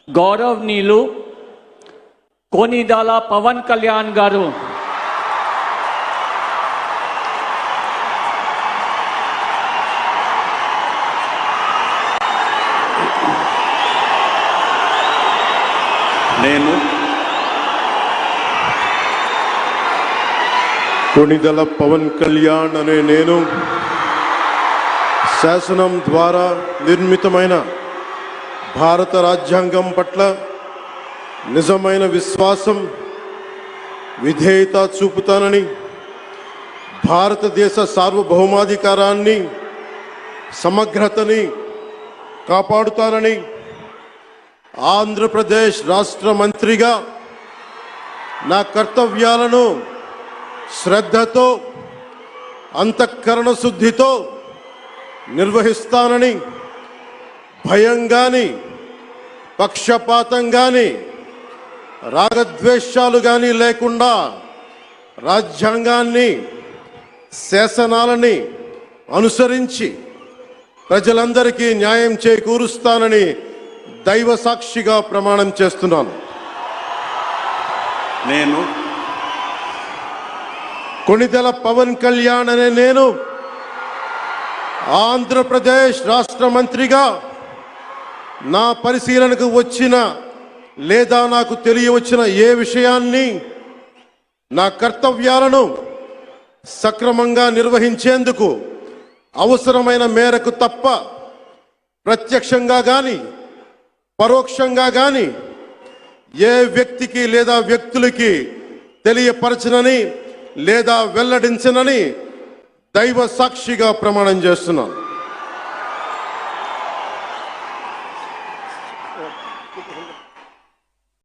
గౌరవనీయులు కొనిదెల పవన్ కళ్యాణ్ గారు కొనిదెల పవన్ కళ్యాణ్ అనే నేను శాసనం ద్వారా నిర్మితమైన భారత రాజ్యాంగం పట్ల నిజమైన విశ్వాసం విధేయత చూపుతానని, భారతదేశ సార్వభౌమాధికారాన్ని సమగ్రతని కాపాడుతానని, ఆంధ్రప్రదేశ్ రాష్ట్ర మంత్రిగా నా కర్తవ్యాలను శ్రద్ధతో అంతఃకరణ శుద్ధితో నిర్వహిస్తానని, భయం కానీ పక్షపాతం కానీ రాగద్వేషాలు కానీ లేకుండా రాజ్యాంగాన్ని శాసనాలని అనుసరించి ప్రజలందరికీ న్యాయం చేకూరుస్తానని దైవ సాక్షిగా ప్రమాణం చేస్తున్నాను. నేను కొనిదెల పవన్ కళ్యాణ్ అనే నేను ఆంధ్రప్రదేశ్ రాష్ట్ర మంత్రిగా నా పరిశీలనకు వచ్చిన లేదా నాకు తెలియవచ్చిన ఏ విషయాన్ని నా కర్తవ్యాలను సక్రమంగా నిర్వహించేందుకు అవసరమైన మేరకు తప్ప ప్రత్యక్షంగా కానీ పరోక్షంగా కానీ ఏ వ్యక్తికి లేదా వ్యక్తులకి తెలియపరచనని లేదా వెల్లడించనని దైవ సాక్షిగా ప్రమాణం చేస్తున్నాను.